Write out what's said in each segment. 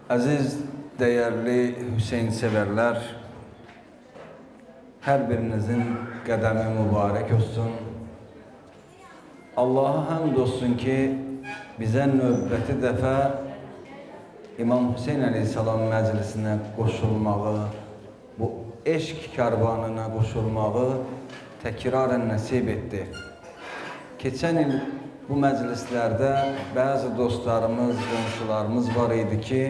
Əziz, dəyərli Hüseyn sevərlər, hər birinizin qədəmi mübarək olsun. Allaha həmd olsun ki, bizə növbəti dəfə İmam Hüseyn əleyhissalam məclisinə qoşulmağı, bu eşq kərvanına qoşulmağı təkrarən nəsib etdi. Keçən il bu məclislərdə bəzi dostlarımız, qonşularımız var idi ki,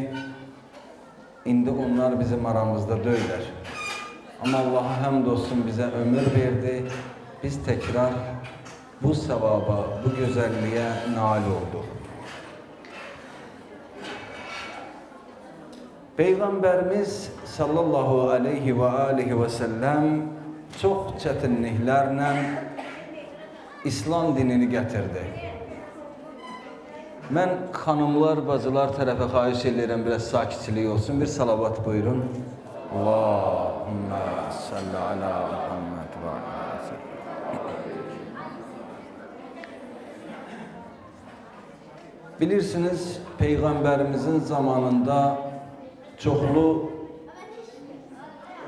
indi onlar bizim aramızda deyilər. Amma Allaha həmd olsun bizə ömür verdi, biz təkrar bu savaba, bu gözəlliyə nail olduq. Peyğəmbərimiz sallallahu aleyhi və aleyhi və səlləm çox çətinliklərlə İslam dinini gətirdi. Mən xanımlar, bacılar tərəfə xahiş edirəm, biraz sakitçilik olsun. Bir salavat buyurun. Allahümmə salli ala Muhammed və ala. Bilirsiniz, Peyğəmbərimizin zamanında çoxlu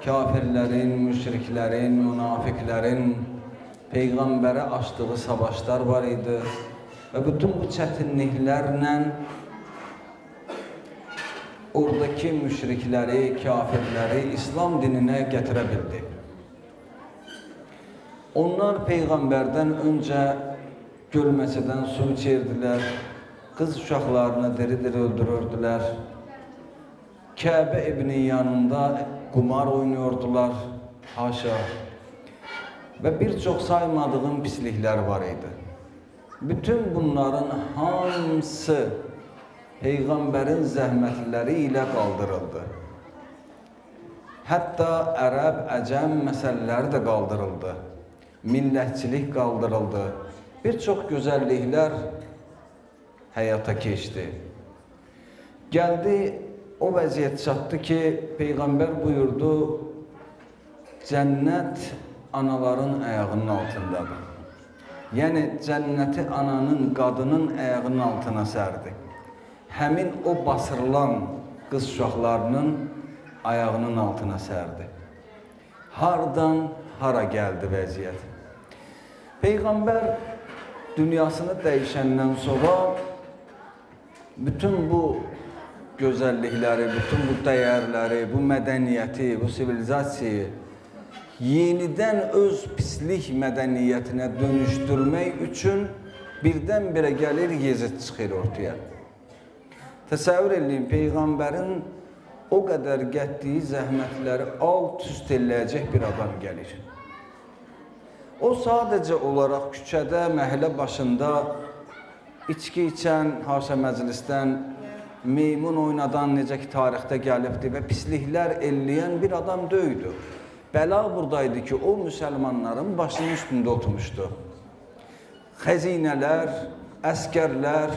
kafirlərin, müşriklərin, münafiqlərin Peyğəmbərə açdığı savaşlar var idi və bütün bu çətinliklərlə oradakı müşrikləri, kafirləri İslam dininə gətirə bildi. Onlar Peyğəmbərdən öncə gölməçədən su içirdilər, qız uşaqlarını diri-diri öldürürdülər, Kəbə evinin yanında qumar oynuyordular, haşa. Və bir çox saymadığım pisliklər var idi. Bütün bunların hamısı Peyğəmbərin zəhmətləri ilə qaldırıldı. Hətta ərəb, əcəm məsələləri də qaldırıldı. Millətçilik qaldırıldı. Bir çox gözəlliklər həyata keçdi. Gəldi, o vəziyyət çatdı ki, Peyğəmbər buyurdu, cənnət anaların ayağının altındadır. Yəni, cənnəti ananın, qadının ayağının altına sərdi. Həmin o basırılan qız uşaqlarının ayağının altına sərdi. Hardan hara gəldi vəziyyət? Peyğəmbər dünyasını dəyişəndən sonra bütün bu gözəllikləri, bütün bu dəyərləri, bu mədəniyyəti, bu sivilizasiyayı yenidən öz pislik mədəniyyətinə dönüşdürmək üçün birdən-birə gəlir, Yezid çıxır ortaya. Təsəvvür edin, Peyğəmbərin o qədər getdiyi zəhmətləri alt-üst eləyəcək bir adam gəlir. O sadəcə olaraq küçədə, məhəllə başında içki içən, haşa məclisdən, meymun oynadan necə ki tarixdə gəlibdir və pisliklər elləyən bir adam döydü. Bəla buradaydı ki, o müsəlmanların başının üstündə oturmuşdu. Xəzinələr, əskərlər,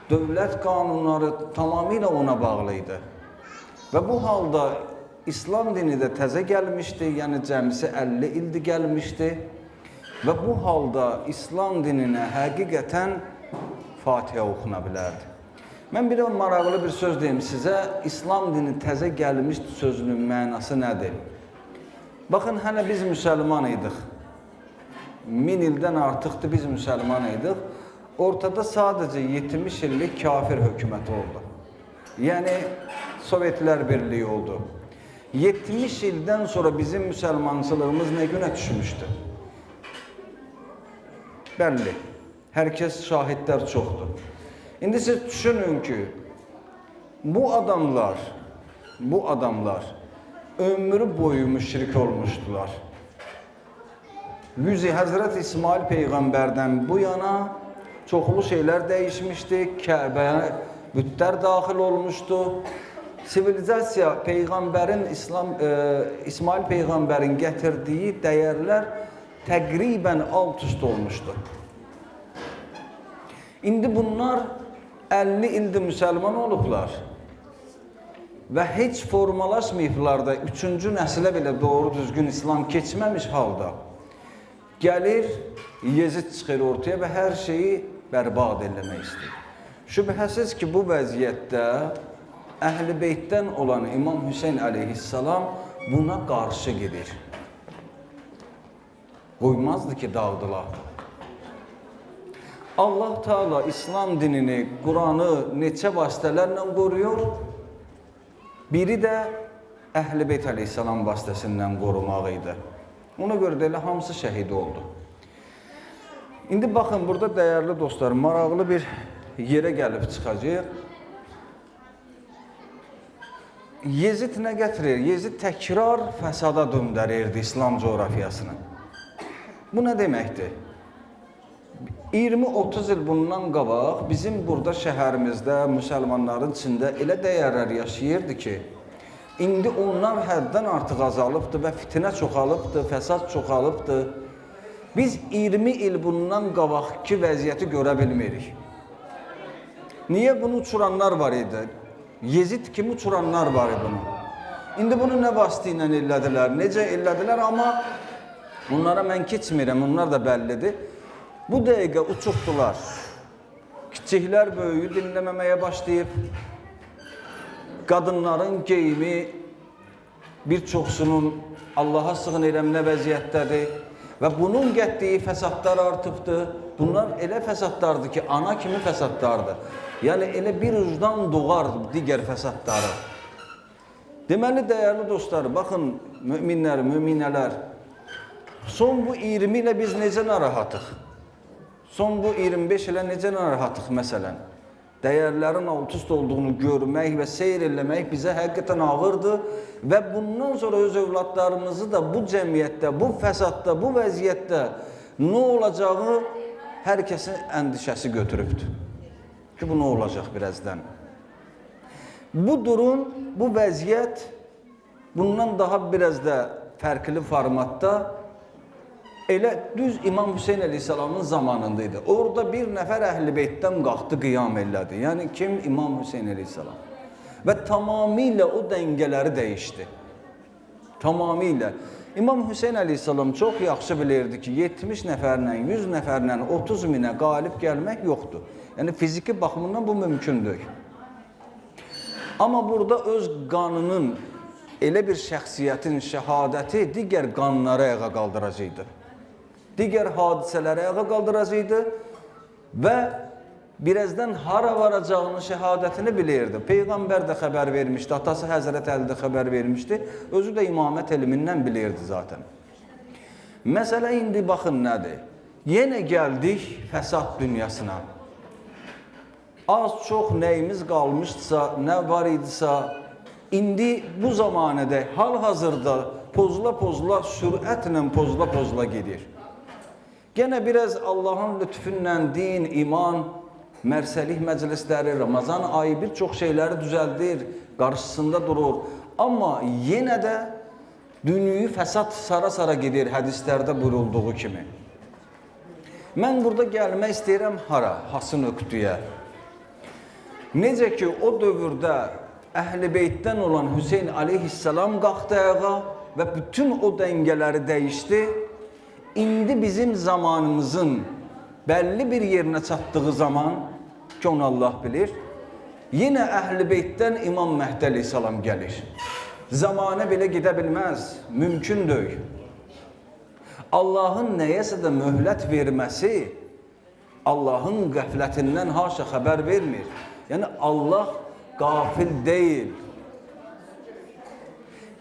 dövlət qanunları tamamilə ona bağlıydı. Və bu halda İslam dini də təzə gəlmişdi, yəni cəmisi 50 ildir gəlmişdi. Və bu halda İslam dininə həqiqətən Fatihə oxuna bilərdi. Mən bir maraqlı bir söz deyim sizə, İslam dini təzə gəlmişdi sözünün mənası nədir? Baxın, hələ biz müsəlman idik. 1000 ildən artıqdır biz müsəlman idik. Ortada sadəcə 70 illik kafir hökuməti oldu. Yəni, Sovetlər Birliyi oldu. 70 ildən sonra bizim müsəlmançılığımız nə günə düşmüşdü? Bəlli, hər kəs şahidlər çoxdur. İndi siz düşünün ki, bu adamlar ömrü boyu müşrik olmuşdular. Həzrət İsmail Peyğəmbərdən bu yana çoxlu şeylər dəyişmişdi, Kəbəyə bütlər daxil olmuşdu. Sivilizasiya Peyğəmbərin, İsmail Peyğəmbərin gətirdiyi dəyərlər təqribən alt-üst olmuşdu. İndi bunlar 50 ildir müsəlman olublar və heç formalaşmayıblar da 3-cü nəsilə belə doğru düzgün İslam keçməmiş halda gəlir, Yezid çıxır ortaya və hər şeyi bərbad eləmək istəyir. Şübhəsiz ki, bu vəziyyətdə Əhl-i Beytdən olan İmam Hüseyn əleyhissalam buna qarşı gedir. Qoymazdı ki, dağdılar. Allah Teala İslam dinini, Quranı neçə vasitələrlə qoruyur. Biri də Əhl-i Beyt əleyhissalam vasitəsindən qorumaq idi. Ona görə də elə hamısı şəhid oldu. İndi baxın, burada dəyərli dostlar, maraqlı bir yerə gəlib çıxacaq. Yezid nə gətirir? Yezid təkrar fəsada döndərirdi İslam coğrafiyasını. Bu nə deməkdir? 20-30 il bundan qabaq bizim burada şəhərimizdə, müsəlmanların içində elə dəyərlər yaşayırdı ki, indi onlar həddən artıq azalıbdır və fitnə çoxalıbdır, fəsad çoxalıbdır. Biz 20 il bundan qabaqki vəziyyəti görə bilmirik. Niyə bunu uçuranlar var idi? Yezid kimi uçuranlar var idi bunu. İndi bunu nə vasitə ilə illədilər, necə illədilər, amma bunlara mən keçmirəm, onlar da bəllidir. Bu dəqiqə uçuqdular. Kiçiklər böyüyü dinləməməyə başlayıb. Qadınların geyimi bir çoxsunun Allaha sığın eləmə nə vəziyyətdədir və bunun getdiyi fəsadlar artıbdır. Bunlar elə fəsadlardır ki, ana kimi fəsadlardır. Yəni elə bir ucdan doğar digər fəsadları. Deməli, dəyərli dostlar, baxın, müminlər, müminələr, son bu 20 ilə biz necə narahatıq? Son bu 25 ilə necə narahatıq məsələn? Dəyərlərin alt-üst olduğunu görmək və seyr eləmək bizə həqiqətən ağırdır və bundan sonra öz övladlarımızı da bu cəmiyyətdə, bu fəsadda, bu vəziyyətdə nə olacağı hər kəsin əndişəsi götürübdür. Ki, bu nə olacaq birazdan? Bu durum, bu vəziyyət bundan daha biraz da fərqli formatda elə düz İmam Hüseyn əleyhissalamın zamanındaydı. Orada bir nəfər Əhl-i Beytdən qalxdı, qiyam elədi. Yəni kim? İmam Hüseyn əleyhissalam. Və tamamilə o dəngələri dəyişdi. Tamamilə. İmam Hüseyn əleyhissalam çox yaxşı bilirdi ki, 70 nəfərlə, 100 nəfərlə, 30 minə qalib gəlmək yoxdur. Yəni fiziki baxımından bu mümkündür. Amma burada öz qanının, elə bir şəxsiyyətin şəhadəti digər qanları ayağa qaldıracaqdı. Digər hadisələri ayağa qaldıracaqdı və birazdan hara varacağını, şəhadətini bilirdi. Peyğəmbər də xəbər vermişdi, atası Həzrət Əli də xəbər vermişdi, özü də imamət elmindən bilirdi zaten. Məsələ indi baxın nədir? Yenə gəldik fəsad dünyasına. Az çox nəyimiz qalmışdısa, nə var idisə, indi bu zamanədə, hal-hazırda pozula-pozula, sürətlə pozula-pozula gedir. Yenə biraz Allahın lütfündən din, iman, mərsəlik məclisləri, Ramazan ayı bir çox şeyləri düzəldir, qarşısında durur. Amma yenə də dünyayı fəsad sara-sara gedir hədislərdə buyurulduğu kimi. Mən burada gəlmək istəyirəm hara? Hası nöqtəyə. Necə ki, o dövrdə Əhl-i Beytdən olan Hüseyn aleyhissalam qalxdı ayağa və bütün o dəngələri dəyişdi. İndi bizim zamanımızın bəlli bir yerinə çatdığı zaman, ki onu Allah bilir, yenə Əhl-i Beytdən İmam Məhdi aleyhissalam gəlir. Zamanə belə gedə bilməz, mümkün deyil. Allahın nəyəsə də möhlət verməsi, Allahın qəflətindən haşa xəbər vermir. Yəni Allah qafil deyil.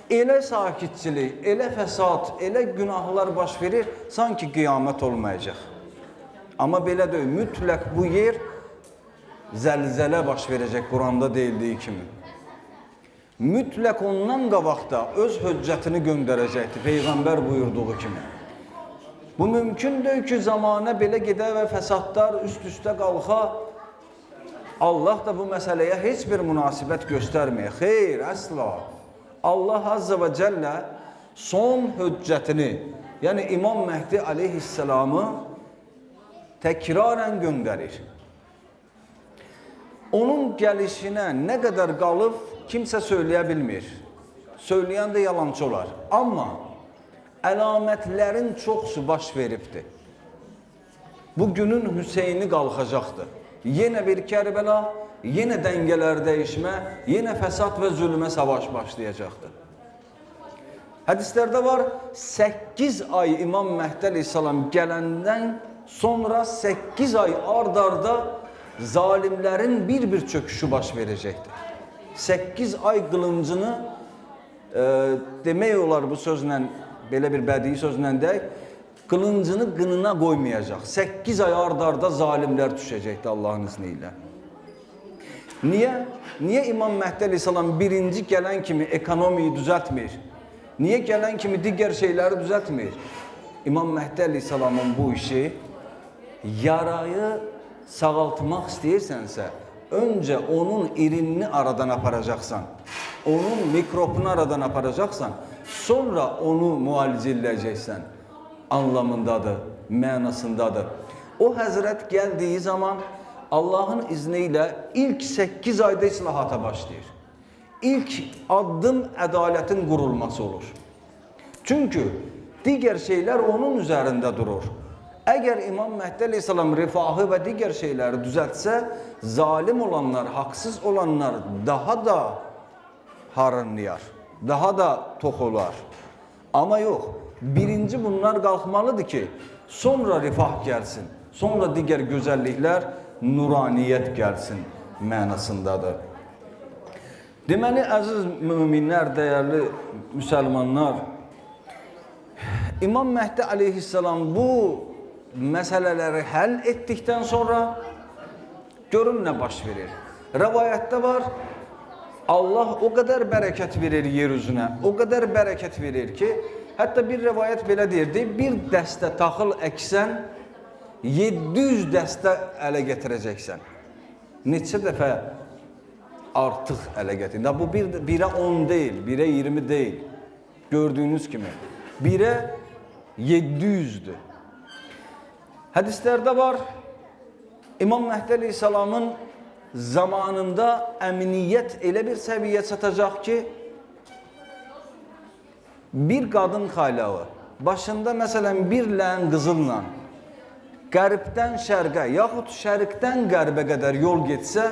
Elə sakitçilik, elə fəsad, elə günahlar baş verir, sanki qiyamət olmayacaq. Amma belə deyil, mütləq bu yer zəlzələ baş verəcək Quranda deyildiyi kimi. Mütləq ondan qabaqda öz höccətini göndərəcəkdir, Peyğəmbər buyurduğu kimi. Bu mümkündür ki, zamanə belə gedə və fəsadlar üst-üstə qalxa, Allah da bu məsələyə heç bir münasibət göstərməyir. Xeyr, əsla. Allah Azza və Cəllə son höccətini, yəni İmam Məhdi aleyhisselamı təkrarən göndərir. Onun gəlişinə nə qədər qalıb kimsə söyləyə bilmir. Söyləyən də yalançı olar. Amma əlamətlərin çoxsu baş veribdir. Bu günün Hüseyni qalxacaqdır. Yine bir Kerbela, yine dengeler değişme, yine fesat ve zulme savaş başlayacaktır. Hadislerde var, 8 ay İmam Mehdi Aleyhisselam gelenden sonra 8 ay ard arda zalimlerin bir çöküşü baş verecektir. 8 ay kılıncını demək olar bu sözlə, belə bir bədii sözlə deyək, kılıncını qınına qoymayacaq. 8 ay ard arda zalimlər düşəcəkdir Allahın izniyle. Niye? Niye İmam Mehdi Aleyhisselam birinci gələn kimi ekonomiyi düzəltmir? Niye gələn kimi digər şeyləri düzəltmir? İmam Mehdi Aleyhisselamın bu işi yarayı sağaltmaq istəyirsənsə, önce onun irinini aradan aparacaqsan, onun mikrobunu aradan aparacaqsan, sonra onu müalicə edəcəksən anlamındadır, mənasındadır. O Həzrət gəldiyi zaman Allahın izniyle ilk 8 ayda islahata başlayır. İlk addım ədaletin qurulması olur. Çünkü diğer şeyler onun üzerinde durur. Eğer İmam Mehdi Aleyhisselam refahı ve diğer şeyleri düzeltse, zalim olanlar, haksız olanlar daha da harınlayar, daha da tok olar. Ama yok, birinci bunlar kalkmalıdır ki, sonra refah gelsin, sonra diğer güzellikler, nuraniyet gelsin mənasındadır. Deməli, əziz müminlər, dəyərli müsəlmanlar, İmam Mehdi Aleyhisselam bu məsələləri həll etdikdən sonra görün nə baş verir. Rəvayətdə var, Allah o qədər bərəkət verir yeryüzünə, o qədər bərəkət verir ki, hətta bir rəvayət belə deyirdi, bir dəstə taxıl əksən, 700 dəstə ələ gətirəcəksən. Neçə dəfə artıq ələ gətirir. Bu 1'e 10 değil, 1'e 20 değil. Gördüğünüz kimi. 1'e 700'dür. Hadislerde var, İmam Mehdi Aleyhisselam'ın zamanında əmniyyət elə bir səviyyə çatacaq ki, bir qadın xaylağı başında məsələn bir lən qızılla qərbdən şərqə yaxud şərqdən qərbə qədər yol getsə,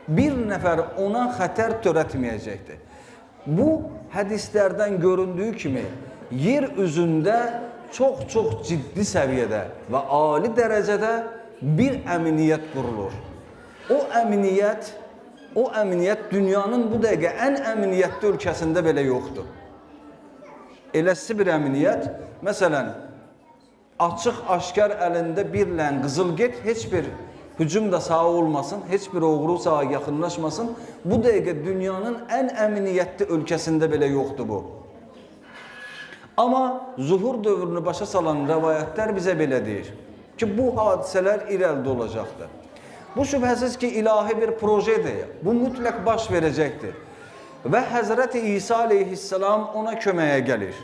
bir nəfər ona xətər törətməyəcəkdir. Bu hədislərdən göründüyü kimi yer üzündə çox ciddi səviyyədə və ali dərəcədə bir əmniyyət qurulur. O əmniyyət dünyanın bu dəqiqə ən əmniyyətli ölkəsində belə yoxdur. Eləsi bir əmniyyət, məsələn, açıq-aşkar əlində bir lən qızıl get, heç bir hücum da sağa olmasın, heç bir oğru sağa yaxınlaşmasın. Bu dəqiqə dünyanın ən əmniyyətli ölkəsində belə yoxdur bu. Amma zuhur dövrünü başa salan rəvayətlər bizə belə deyir ki, bu hadisələr irəlidə olacaqdır. Bu şübhəsiz ki, ilahi bir projedir, bu mütləq baş verəcəkdir. Və Həzrəti İsa aleyhisselam ona köməyə gəlir.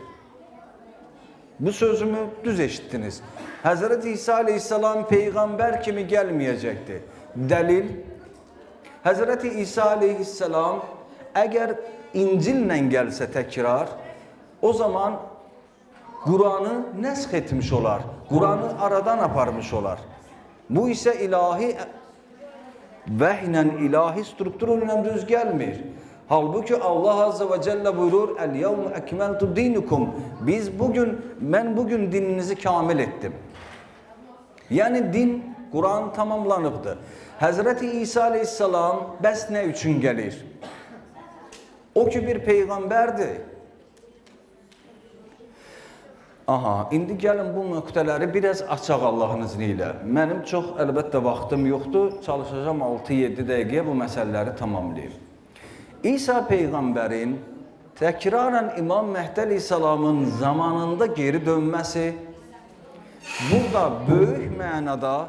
Bu sözümü düz eşittiniz. Həzrəti İsa aleyhisselam peyğəmbər kimi gəlməyəcəkdir. Dəlil, Həzrəti İsa aleyhisselam əgər İncillə gəlsə təkrar, o zaman Kur'an'ı nəsx etmiş olar, Kur'an'ı aradan aparmış olar. Bu isə ilahi vəhlə, ilahi strukturuyla düz gəlmir. Halbuki Allah Azze ve Celle buyurur, "El-yevme ekmeltu dinukum." Ben bugün dininizi kamil ettim. Yani din, Kur'an tamamlanıbdır. Hazreti İsa aleyhisselam bəs ne üçün gəlir? O ki bir peyğəmbərdir. Aha, indi gəlin bu nöqtələri biraz açaq Allahın izniyle. Mənim çox əlbəttə vaxtım yoxdur. Çalışacağım 6-7 dəqiqəyə bu məsələləri tamamlayayım. İsa peyğəmbərin təkrarən İmam Mehdi aleyhisselamın zamanında geri dönməsi burada böyük mənada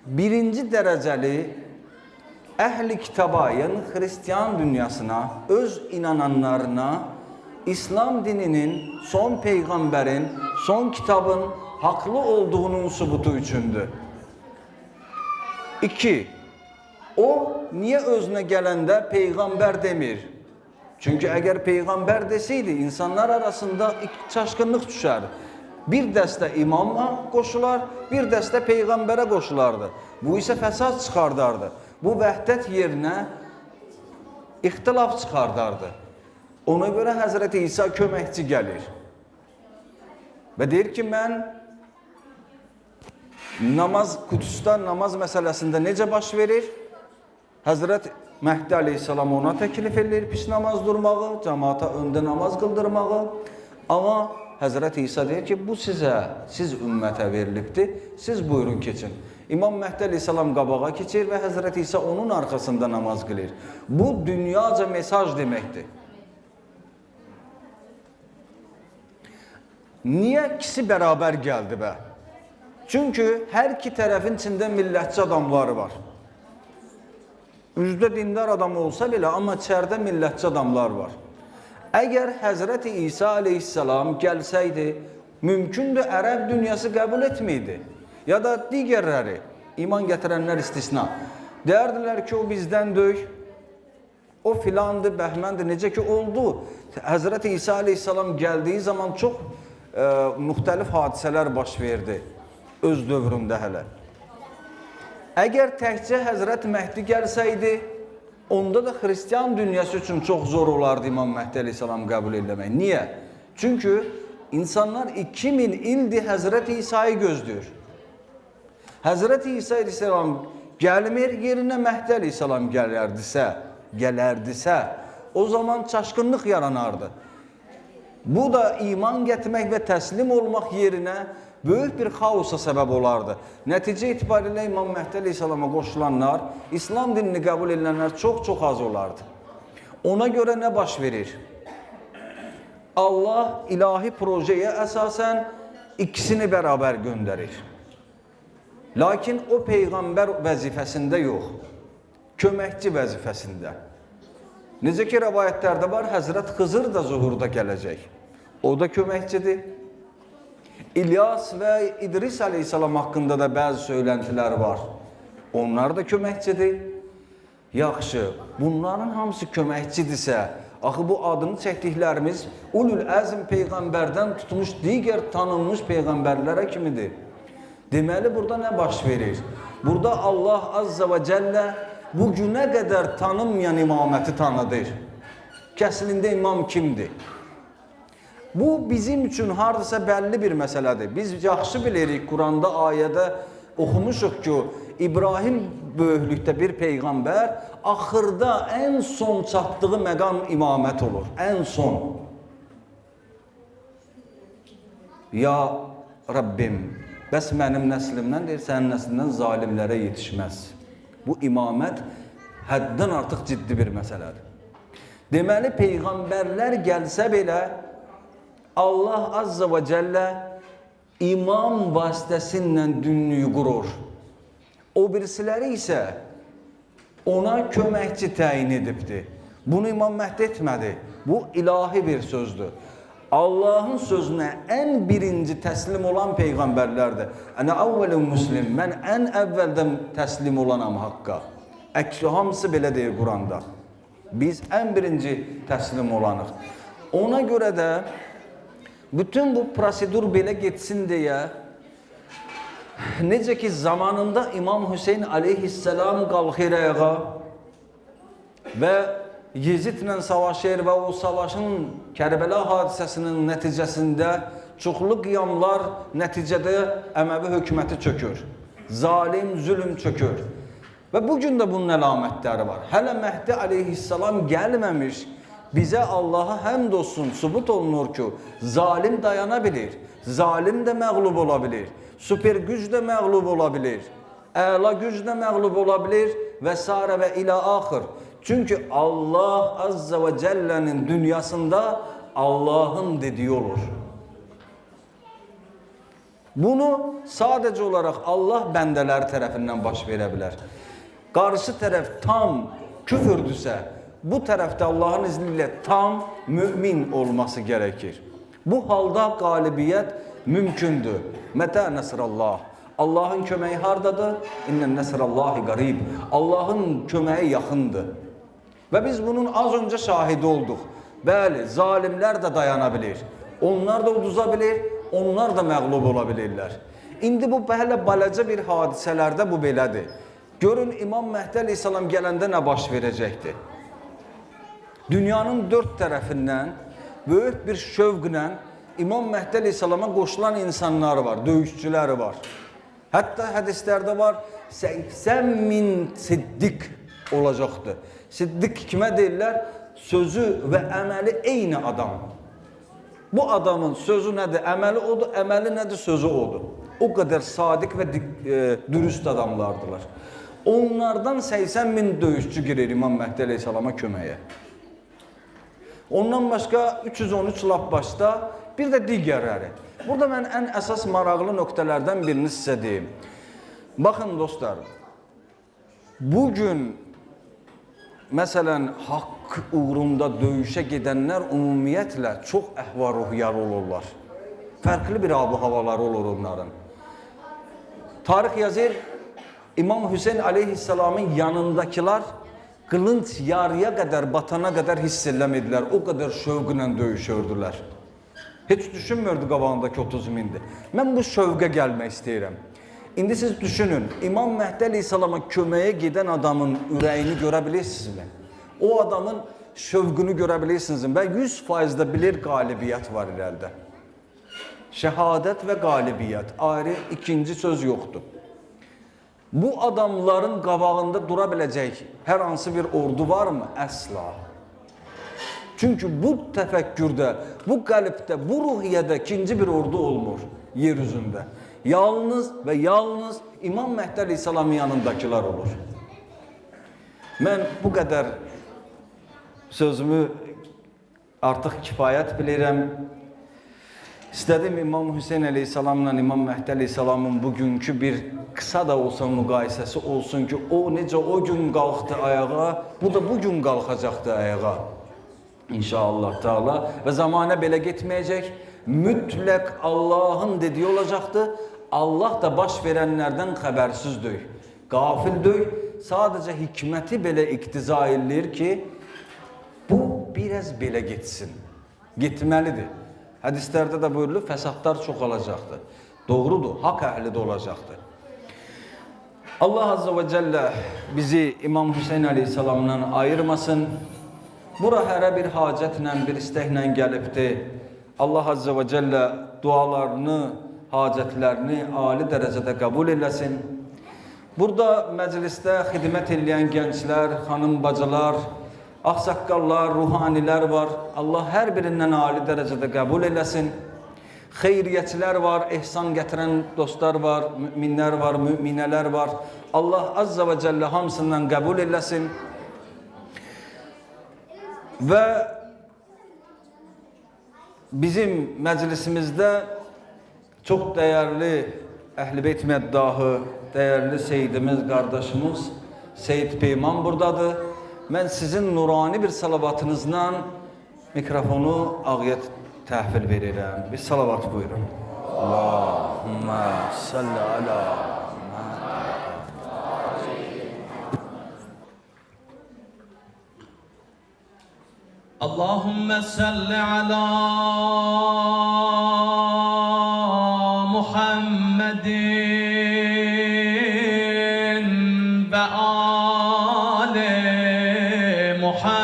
birinci dərəcəli əhli kitaba, yəni Hristiyan dünyasına, öz inananlarına İslam dininin, son peyğəmbərin, son kitabın haqlı olduğunun sübutu üçündür. 2. O niye özünə gələndə peyğəmbər demir? Çünkü eğer peyğəmbər deseydi insanlar arasında çaşkınlık düşər. Bir dəstə imama qoşular, bir dəstə peyğəmbərə qoşulardı. Bu isə fəsad çıxardardı. Bu vəhdət yerinə ixtilaf çıxardardı. Ona görə Həzrəti İsa köməkçi gəlir. Və deyir ki, mən namaz, Qudüsdə namaz məsələsində necə baş verir? Həzrət Məhdi Aleyhisselam ona təklif edir pis namaz durmağı, cəmaata öndə namaz qıldırmağı. Amma Həzrət İsa deyir ki, bu sizə, siz ümmətə verilibdir, siz buyurun keçin. İmam Məhdi Aleyhisselam qabağa keçir və Həzrət İsa onun arxasında namaz qılır. Bu dünyaca mesaj deməkdir. Niyə ikisi bərabər gəldi bə? Çünki hər iki tərəfin içində millətçi adamları var. Üzdə dindar adam olsa belə, amma içəridə millətçi adamlar var. Əgər Həzrəti İsa aleyhissalam gəlsəydi, mümkündür ərəb dünyası qəbul etməydi. Ya da digərləri, iman gətirənlər istisna. Deyərdilər ki, o bizdən döyük, o filandır, bəhməndir, necə ki oldu. Həzrəti İsa aleyhissalam gəldiyi zaman çox müxtəlif hadisələr baş verdi öz dövründə hələ. Əgər təkcə Həzrət Məhdi gəlsəydi, onda da xristiyan dünyası üçün çox zor olardı İmam Məhdi Aleyhisselam qəbul eləmək. Niyə? Çünki insanlar 2000 ildir Həzrət İsa'yı gözləyir. Həzrət İsa Aleyhisselam gəlmir, yerinə Məhdi Aleyhisselam gələrdisə, o zaman çaşqınlıq yaranardı. Bu da iman gətirmək və təslim olmaq yerinə böyük bir xaosa səbəb olardı. Nəticə itibarilə İmam Məhdi Aleyhisselama qoşulanlar, İslam dinini qəbul edilənlər çox-çox az olardı. Ona görə nə baş verir? Allah ilahi projeye əsasən ikisini bərabər göndərir. Lakin o peyğəmbər vəzifəsində yox, köməkçi vəzifəsində. Necə ki, rəvayətlərdə var, Həzrət Xızır da zuhurda gələcək. O da köməkçidir. İlyas və İdris Aleyhisselam haqqında da bəzi söyləntilər var. Onlar da köməkçidir. Yaxşı, bunların hamısı köməkçidirsə, axı bu adını çəkdiklərimiz Ulul Əzm peyğəmbərdən tutmuş digər tanınmış peyğəmbərlərə kimidir. Deməli, burada nə baş verir? Burada Allah Azza və Cəllə bu günə qədər tanınmayan imaməti tanıdır. Kəslində imam kimdir? Bu bizim üçün hardasa bəlli bir məsələdir. Biz yaxşı bilirik, Quranda ayədə oxumuşuq ki, İbrahim böyüklükdə bir peyğəmbər, axırda ən son çatdığı məqam imamət olur. Ən son. Ya Rabbim, bəs mənim nəslimdən deyir, sənin nəslindən zalimlərə yetişməz. Bu imamət həddən artıq ciddi bir məsələdir. Deməli, peyğəmbərlər gəlsə belə, Allah Azza və Cəllə imam vasitəsilə dünyayı qurur. O birisiləri isə ona köməkçi təyin edibdir. Bunu İmam Məhdi etmədi. Bu ilahi bir sözdür. Allahın sözünə ən birinci təslim olan peyğəmbərlərdir. Ənə əvvəlun muslim, mən ən əvvəldən təslim olanam haqqa. Hamısı belə deyir Quranda. Biz ən birinci təslim olanıq. Ona görə də bütün bu prosedur belə getsin deyə, necə ki zamanında İmam Hüseyin aleyhisselam qalxır ayağa və Yezidlə savaşır və o savaşın Kərbəla hadisəsinin nəticəsində çoxlu qiyamlar nəticədə Əməvi hökuməti çökür. Zalim, zülm çökür. Və bugün də bunun əlamətləri var. Hələ Məhdi aleyhisselam gəlməmiş, bizə Allaha həmd olsun, sübut olunur ki, zalim dayana bilir, zalim də məğlub ola bilir, süper güc də məğlub ola bilir, əla güc də məğlub ola bilir və s. və ilə axır. Çünki Allah Azza və Cəllənin dünyasında Allahın dediyi olur. Bunu sadəcə olaraq Allah bəndələri tərəfindən baş verə bilər. Qarşı tərəf tam küfürdürsə, bu tərəfdə Allahın izni ilə tam mümin olması gərəkir. Bu halda qalibiyyət mümkündür. Mətə nəsrallah. Allahın köməyi hardadır? İnnən nəsrallahi qarib. Allahın köməyi yaxındır. Və biz bunun az öncə şahidi olduq. Bəli, zalimlər də dayana bilir. Onlar da uduza bilir, onlar da məğlub ola bilirlər. İndi bu hələ balaca bir hadisələrdə bu belədir. Görün İmam Mehdi Aleyhisselam gələndə nə baş verəcəkdir? Dünyanın dörd tərəfindən böyük bir şövqlə İmam Mehdi Aleyhisselama qoşulan insanlar var, döyüşçüləri var. Hətta hədislərdə var, 80.000 siddiq olacaqdır. Siddiq kimə deyirlər? Sözü və əməli eyni adam. Bu adamın sözü nədir? Əməli odur, əməli nədir? Sözü odur. O qədər sadiq və dürüst adamlardılar. Onlardan 80.000 döyüşçü girir İmam Mehdi Aleyhisselama köməyə. Ondan başqa 313 lap başda, bir də digərləri. Burada mən ən əsas maraqlı nöqtələrdən birini sizə deyim. Baxın dostlar, bugün məsələn haqq uğrunda döyüşə gedənlər ümumiyyətlə çox əhval-ruhiyyar olurlar. Fərqli bir abu-havaları olur onların. Tarix yazır, İmam Hüseyin aleyhisselamın yanındakılar qılınc yarıya qədər, batana qədər hiss eləmədilər. O qədər şövqlə döyüşürdülər. Heç düşünmürdü qabağındakı 30 mindir. Mən bu şövqə gəlmək istəyirəm. İndi siz düşünün, İmam Mehdi Aleyhisselama köməyə gedən adamın ürəyini görə bilirsinizmi? O adamın şövqünü görə bilirsinizmi? Və 100% bilir qalibiyyət var irəlidə. Şəhadət və qalibiyyət, ayrı ikinci söz yoxdur. Bu adamların qabağında dura biləcək hər hansı bir ordu varmı? Əsla. Çünki bu təfəkkürdə, bu qəlbdə, bu ruhiyyədə ikinci bir ordu olmur yer üzündə. Yalnız və yalnız İmam Mehdi Aleyhisselamın yanındakılar olur. Mən bu qədər sözümü artıq kifayət bilirəm. İstədim İmam Hüseyin Aleyhisselamla İmam Mehdi Aleyhisselamın bugünkü bir kısa da olsa müqayisəsi olsun ki, o necə o gün qalxdı ayağa, bu da bugün qalxacaqdı ayağa. İnşallah Teala. Və zamanə belə getməyəcək. Mütləq Allahın dediyi olacaqdı. Allah da baş verənlərdən xəbərsizdir, qafildir. Sadəcə hikməti belə iqtiza edilir ki, bu biraz belə getsin. Getməlidir. Hədislərdə də buyurulur, fəsadlar çoxalacaqdır. Doğrudur, haqq əhli də olacaqdır. Allah Azze ve Celle bizi İmam Hüseyin Aleyhisselam'dan ayırmasın. Bura hərə bir hacətlə, bir istəklə gəlibdir. Allah Azze ve Celle dualarını, hacətlərini ali dərəcədə qəbul eləsin. Burada məclisdə xidmət eləyən gənclər, xanım, bacılar, ağsaqqallar, ruhanilər var. Allah hər birindən ali dərəcədə qəbul eləsin. Xeyriyyətçilər var, ehsan gətirən dostlar var, müminlər var, müminələr var. Allah Azza və Cəllə hamısından qəbul eləsin. Və bizim məclisimizdə çox dəyərli Əhl-i Beyt məddahı, dəyərli Seyyidimiz, qardaşımız Seyyid Peyman buradadır. Mən sizin nurani bir salavatınızla mikrofonu ağıya təhvil verirəm. Bir salavat buyurun. Allahümmə salli ala Allahümme salli ala Muhammedin ve ale Muhammed.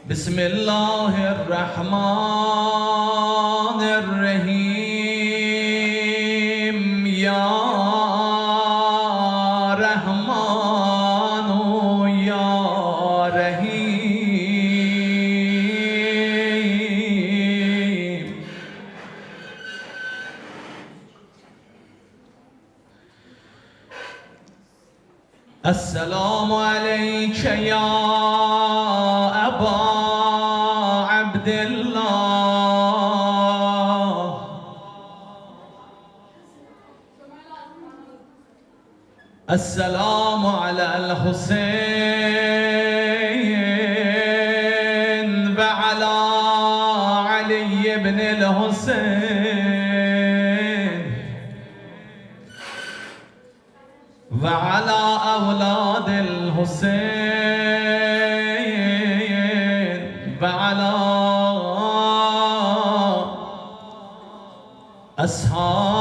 Bismillahirrahmanirrahim. Ya Rahmanu Ya Rahim. Esselamu aleyke ya Eba Abdillah. Esselamu alel Hüseyin ve ala Ali ibnil Hüseyin. وعلى أولاد الحسين وعلى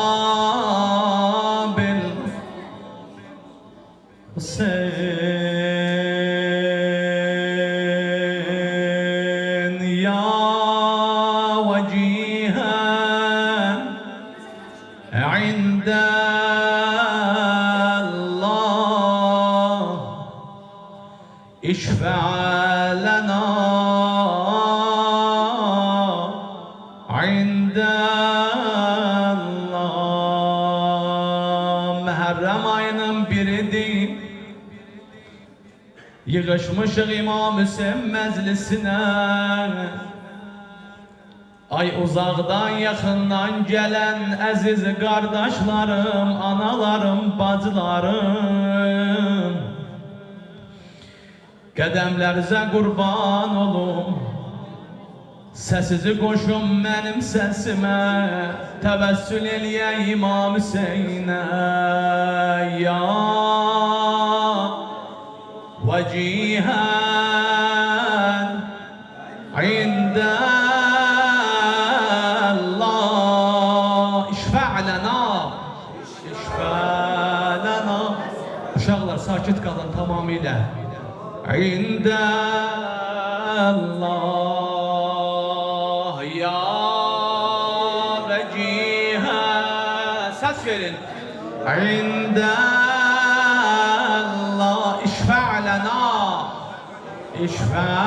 أصحاب الحسين يا وجيها عند الله اشفع لنا عند Allah. Muharrem ayının biridir. Yığışmışıq İmam Hüseyin məclisinə. Ay uzaqdan yaxından gələn əziz qardaşlarım, analarım, bacılarım, qədəmlərinizə qurban olum. Səsizi qoşun mənim səsimə, təvəssül eləyək İmam Hüseynə. Ya vəcihən ində Allah işfə' lənə, işfə' lənə. Uşaqlar sakit qalın tamamilə. İndə Allah ya veciha, ses verin. İndə Allah işfə' lənə, işfə'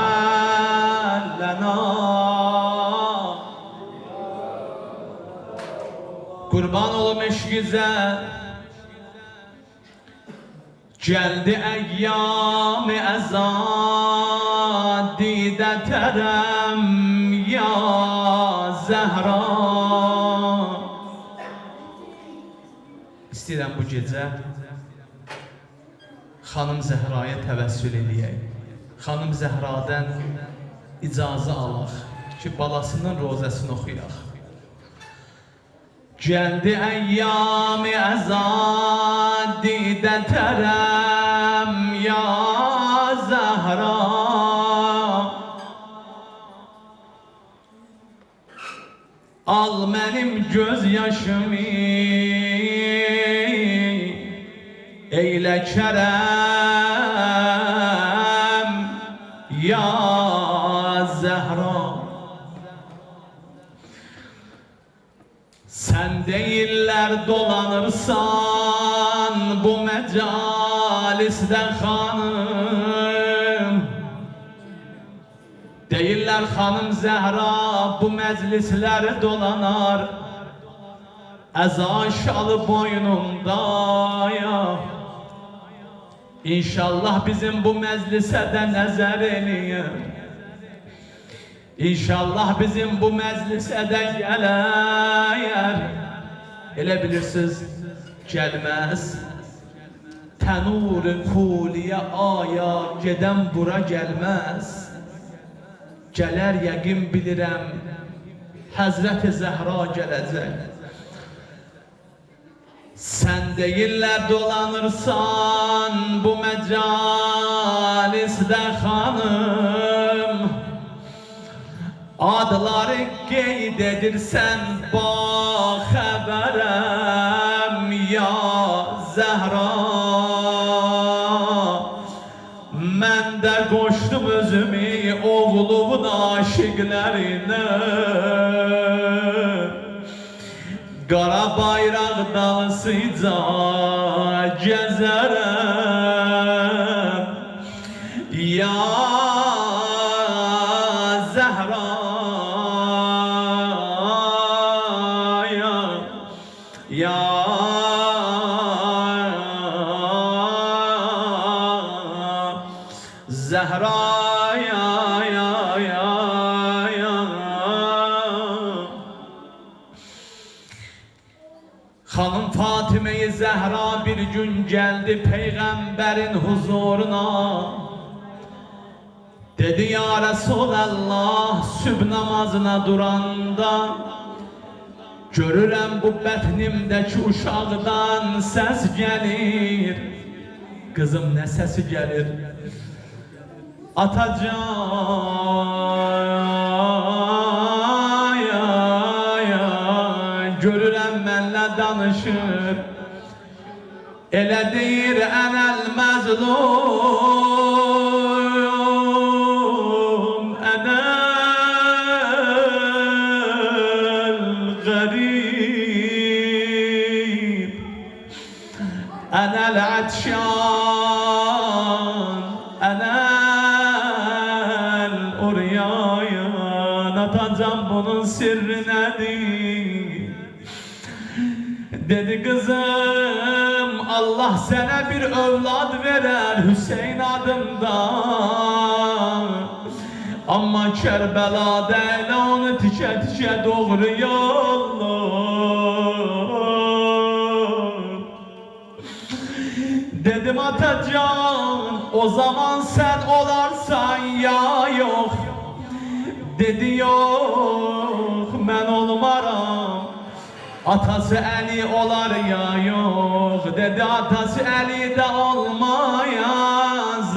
lənə. Qurban olum eşqizə, geldi eyyam-ı azad dide terem ya Zehra. İstəyirəm bu gecə Xanım Zehra'ya təvəssül eləyək. Xanım Zehra'dan icazə alaq ki, balasının rozəsini oxuyaq. Geldi eyyam-ı azad dide terem ya Zehra. Al mənim göz yaşımı, eylə kərəm ya Zehra. Sen değiller dolanırsan bu mecalisde hanım. Değiller hanım Zehra bu meclisleri dolanar. Eza şalı boynunda ya. İnşallah bizim bu meclise de nəzər eləyir. İnşallah bizim bu məclisə də gələyər. Elə bilirsiniz, gəlməz. Tənur-ı kuliyə aya gedən bura gəlməz. Gələr yəqin bilirəm, Həzrət-i Zəhra gələcək. Sən deyirlər dolanırsan bu məcalisdə xanım. Adları qeyd edirsən baxəbərəm ya Zəhra. Mən də qoşdum özümü oğlumun aşiqlərinə. Qara bayraq dalısıca gəzərəm ya Zəhra. Ya Zehra ya Hanım Fatime-i Zehra bir gün geldi peygamberin huzuruna. Dedi ya Resulallah, sübh namazına duranda görürəm bu bətnimdəki uşaqdan səs gəlir. Kızım ne sesi gelir? Atacan görürəm mənlə danışır. Elə deyir ənəl məzlum, ənəl qərib, ənəl ətşan, ənəl uryayan. Atacan bunun sirri nədir? Dedi kızım, Allah sana bir evlad verer Hüseyin adında. Ama Kerbela'da elə onu tikə tikə doğrayarlar. Dedim Atacan, o zaman sen olarsan ya yok. Dedi yok, ben olmaram. Atası Əli olar ya yok. Dedi atası Əli de olmayaz.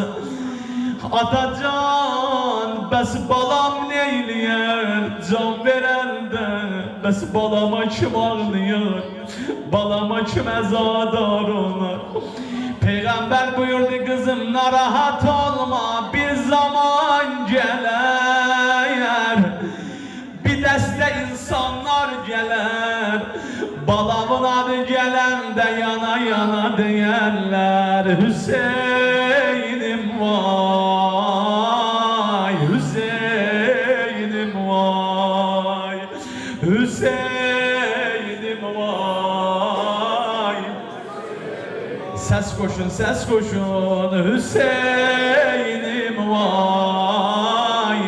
Atacan, bəs balam neyləyər? Can verəndə bəs balama kim ağlayır? Balama kim əzadar olar? Peygamber buyurdu kızım, narahat olma, bir zaman gelir. Bir dəstə insanlar gələr, balamın adı gələndə yana yana deyərlər. Hüseynim vay, Hüseynim vay, Hüseynim vay. Ses koşun, ses koşun, Hüseynim vay,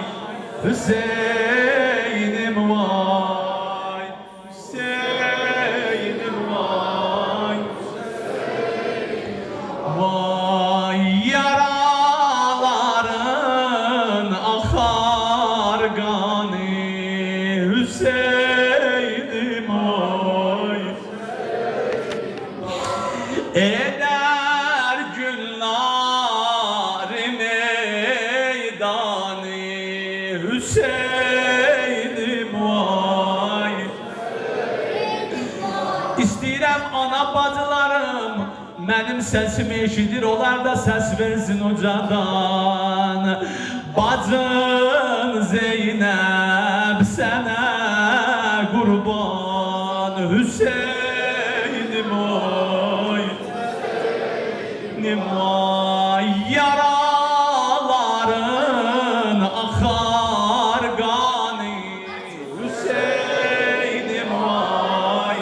Hüseynim vay, Hüseynim vay. Vay yaraların akar gani, Hüseynim vay. Eder günler meydani, Hüseynim vay. İstəyirəm ana bacılarım, mənim səsimi eşidir, onlar da səs versin ucadan. Bacın Zeynəb sənə qurban, Hüseynim vay. Vay yaraların akar gani, Hüseynim vay.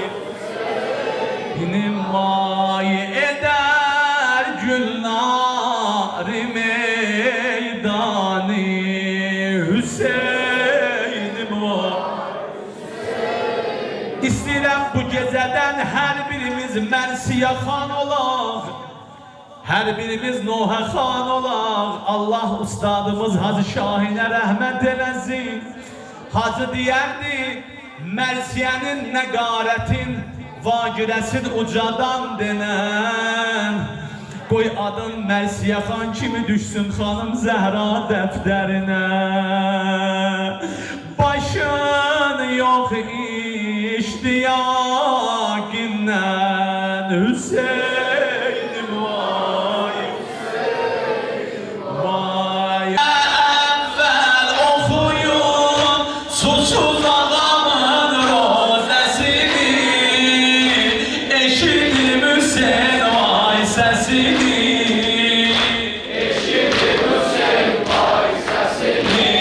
Hüseynim vay eder günleri meydani, Hüseynim vay. İstəyirəm bu gecədən hər birimiz Mərsiyə xan olaq, her birimiz Nuh'a xan olaq. Allah ustadımız Hacı Şahinə rəhmət eləsin. Hacı deyərdi, Mərsiyənin nəqarətin vagirəsin ucadan denən. Qoy adın Mərsiyə xan kimi düşsün xanım Zəhra dəftərinə. Başın yox iştiyaqindən, Hüseynim vay. Vay əvvəl oxuyun susuz adamın rozəsini, eşidim Hüseyin vay səsini, eşidim Hüseyin vay səsini.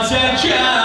çəkər